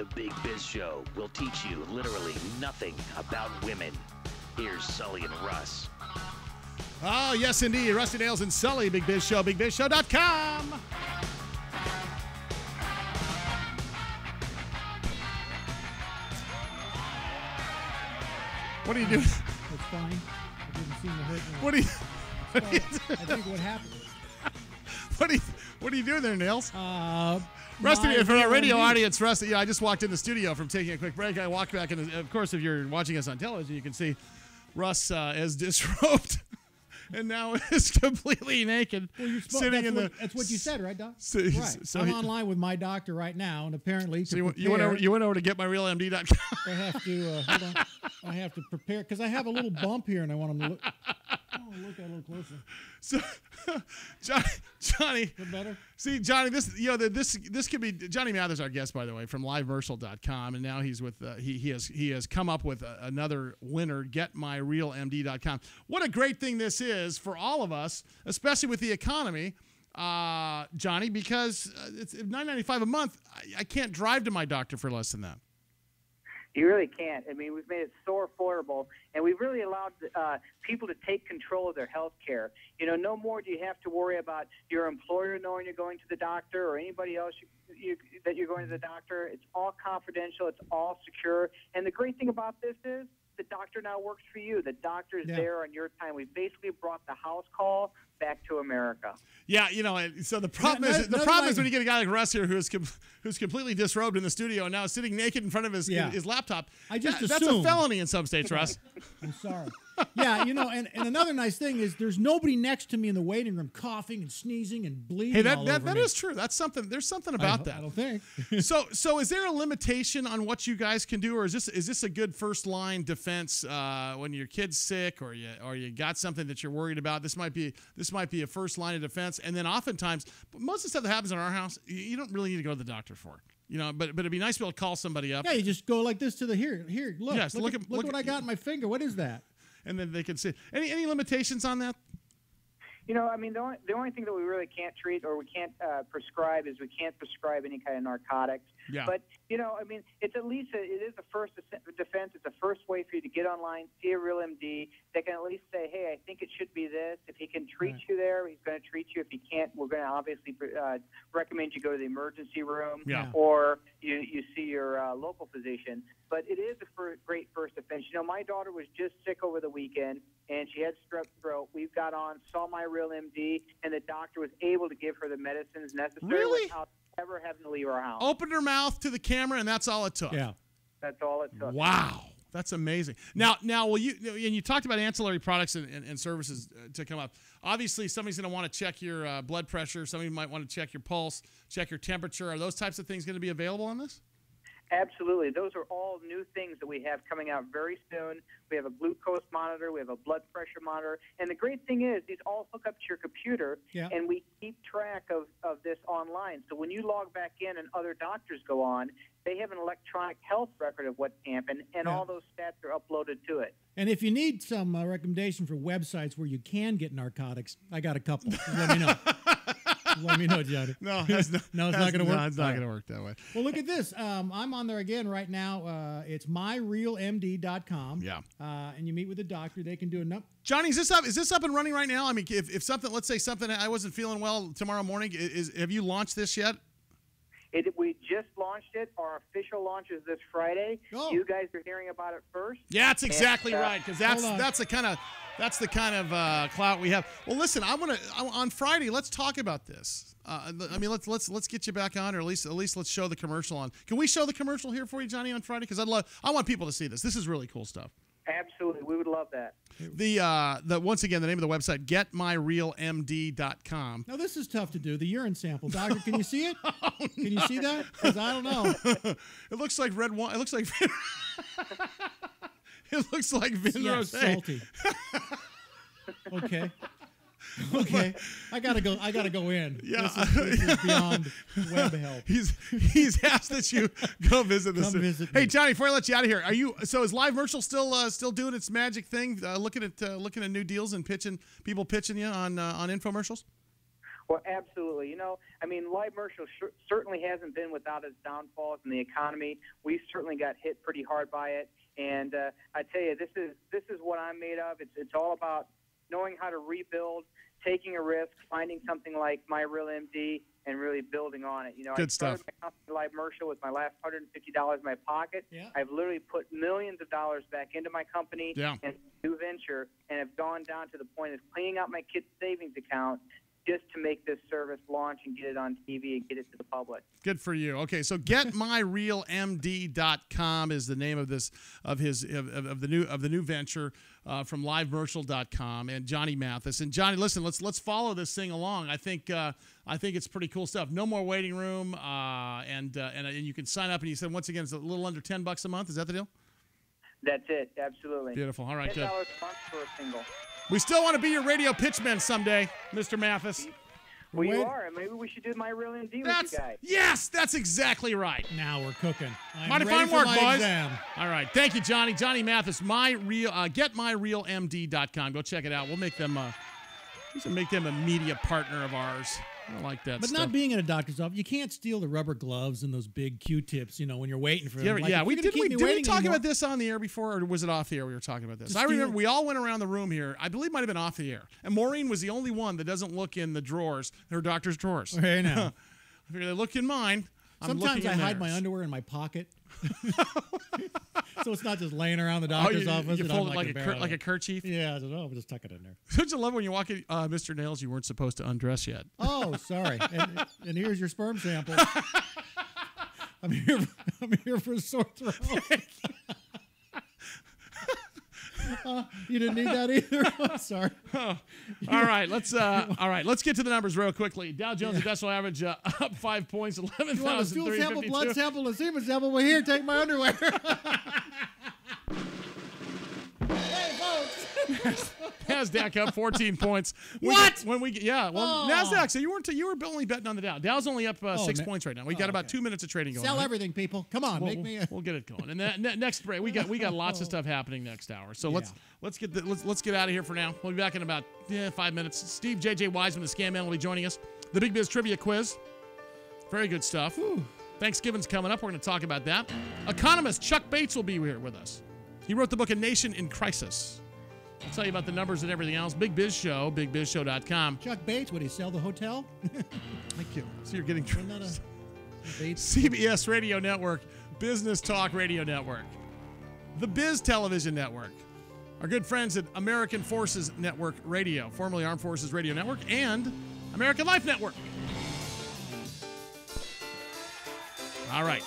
The Big Biz Show will teach you literally nothing about women. Here's Sully and Russ. Oh, yes, indeed. Rusty Nails and Sully, Big Biz Show, BigBizShow.com. What are you doing? That's fine. It didn't seem to hurt me. What are you? I think what happened. What are you doing there, Nails? Rusty, for our radio audience, Rusty, I just walked in the studio from taking a quick break. I walked back, and of course, if you're watching us on television, you can see Russ is disrobed and now is completely naked, sitting in the. That's what you said, right, Doc? Right. So I'm online with my doctor right now, and apparently, you went over to getmyrealmd.com. I have to hold on. I have to prepare because I have a little bump here, and I want him to look. Oh, look at a little closer. So, Johnny, is that better? See, Johnny, this could be Johnny Mathers, our guest, by the way, from livemercial.com, and now he's with he has come up with another winner, getmyrealmd.com. What a great thing this is for all of us, especially with the economy, Johnny, because it's $9.95 a month. I can't drive to my doctor for less than that. You really can't. I mean, we've made it so affordable, and we've really allowed people to take control of their health care. You know, no more do you have to worry about your employer knowing you're going to the doctor or anybody else that you're going to the doctor. It's all confidential. It's all secure. And the great thing about this is the doctor now works for you. The doctor is there on your time. We basically brought the house call back to America. Yeah, you know, so the problem is when you get a guy like Russ here who's completely disrobed in the studio and now sitting naked in front of his laptop. That's a felony in some states, Russ. I'm sorry. Yeah, you know, and another nice thing is there's nobody next to me in the waiting room coughing and sneezing and bleeding. Hey, that is true. That's something. There's something about that. I don't think. So is there a limitation on what you guys can do, or is this a good first line defense when your kid's sick or you got something that you're worried about? This might be a first line of defense, and then oftentimes, most of the stuff that happens in our house, you don't really need to go to the doctor for. You know, but it'd be nice to be able to call somebody up. Yeah, you just go like this to the here. Look, yes, look what I got in my finger. What is that? And then they can see. Any limitations on that? You know, I mean, the only thing that we really can't treat or we can't prescribe is we can't prescribe any kind of narcotics. Yeah. But, you know, I mean, it's at least it is a first defense. It's a first way for you to get online, see a real MD. They can at least say, hey, I think it should be this. If he can treat you there, he's going to treat you. If he can't, we're going to obviously recommend you go to the emergency room or you see your local physician. But it is a great first defense. You know, my daughter was just sick over the weekend, and she had strep throat. We got on, saw my real MD, and the doctor was able to give her the medicines necessary without ever having to leave our house. Opened her mouth to the camera, and that's all it took. Yeah. That's all it took. Wow. That's amazing. Now, will you? And you talked about ancillary products and services to come up. Obviously, somebody's going to want to check your blood pressure. Somebody might want to check your pulse, check your temperature. Are those types of things going to be available on this? Absolutely. Those are all new things that we have coming out very soon. We have a glucose monitor. We have a blood pressure monitor. And the great thing is these all hook up to your computer, and we keep track of this online. So when you log back in and other doctors go on, they have an electronic health record of what's happened, and all those stats are uploaded to it. And if you need some recommendation for websites where you can get narcotics, I got a couple. Let me know. Let me know, Johnny. No, it's not going to work. No, it's not going to work that way. Well, look at this. I'm on there again right now. It's myrealmd.com. Yeah. And you meet with a doctor. They can do enough. Johnny, is this up and running right now? I mean, if something, let's say something, I wasn't feeling well tomorrow morning, have you launched this yet? We just launched it. Our official launch is this Friday. Oh. You guys are hearing about it first. Yeah, that's exactly right, because that's the kind of clout we have. Well, listen, on Friday. Let's talk about this. I mean, let's get you back on, or at least let's show the commercial on. Can we show the commercial here for you, Johnny, on Friday? Because I want people to see this. This is really cool stuff. Absolutely, we would love that. Once again, the name of the website, getmyrealmd.com. Now, this is tough to do. The urine sample, doctor. Can you see it? Can you see that? Because I don't know. It looks like red wine. It looks like. It looks like Vin Rosé. Salty. Okay. I gotta go in. Yeah. This is beyond web help. He's asked that you go visit this. Visit hey, me. Johnny, before I let you out of here, is Live Merchal still doing its magic thing, looking at new deals and pitching you on infomercials? Well, absolutely. You know, I mean, live commercial certainly hasn't been without its downfalls in the economy. We certainly got hit pretty hard by it. And I tell you, this is what I'm made of. It's all about knowing how to rebuild, taking a risk, finding something like My Real MD, and really building on it. You know, Good I started stuff. my company, Live Commercial, with my last $150 in my pocket. Yeah. I've literally put millions of dollars back into my company Yeah. and new venture, and have gone down to the point of cleaning out my kids' savings account just to make this service launch and get it on TV and get it to the public. Good for you. Okay, so getmyrealmd.com is the name of this of the new venture from livemercial.com and Johnny Mathis. And Johnny, listen, let's follow this thing along. I think it's pretty cool stuff. No more waiting room, and you can sign up. And you said once again it's a little under $10 a month. Is that the deal? That's it. Absolutely. Beautiful. All right, $10 good. a month for a single. We still want to be your radio pitchmen someday, Mr. Mathis. Well, you are. Maybe we should do My Real MD with you guys. Yes, that's exactly right. Now we're cooking. Mighty ready fine for work, my boys. exam. All right, thank you, Johnny. Johnny Mathis, getmyrealmd.com. Go check it out. We'll make them a media partner of ours. I like that But stuff. not being in a doctor's office, you can't steal the rubber gloves and those big Q-tips, you know, when you're waiting for them. Yeah, Like, did we talk anymore? about this on the air before, or was it off the air we were talking about this? To I remember steal- we all went around the room here. I believe it might have been off the air. And Maureen was the only one that doesn't look in the drawers, her doctor's drawers. Hey, now. I figure they look in mine. I'm Sometimes looking I in hide my theirs. underwear in my pocket. So it's not just laying around the doctor's office. You and fold I'm it like a kerchief? Yeah, we'll just tuck it in there. Don't you love when you walk in, Mr. Nails, you weren't supposed to undress yet. Oh, sorry. And here's your sperm sample. I'm here for a sore throat. You didn't need that either. I'm sorry. All right, let's get to the numbers real quickly. Dow Jones Industrial Average up 5 points, You want a stool sample, 11,352. blood sample, a semen sample? Well, here, take my underwear. Hey, folks. Nasdaq up 14 points. What? Well, Nasdaq. So you were only betting on the Dow. Dow's only up 6 man. points right now. We got about 2 minutes of trading going. Sell on. everything, people. Come on, make me. We'll get it going. And then next break, we got lots of stuff happening next hour. So let's get out of here for now. We'll be back in about 5 minutes. Steve J.J. Wiseman, the Scam Man, will be joining us. The Big Biz Trivia Quiz. Very good stuff. Thanksgiving's coming up. We're going to talk about that. Economist Chuck Bates will be here with us. He wrote the book A Nation in Crisis. I'll tell you about the numbers and everything else. Big Biz Show, bigbizshow.com. Chuck Bates, would he sell the hotel? Thank you. So you're getting Isn't that a Bates? CBS Radio Network, Business Talk Radio Network, the Biz Television Network, our good friends at American Forces Network Radio, formerly Armed Forces Radio Network, and American Life Network. All right.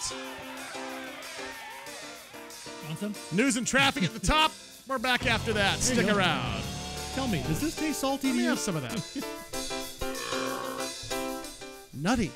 Want some? News and traffic at the top. We're back after that. There you Stick go. around. Tell me, does this taste salty Let to me you? have some of that. Nutty.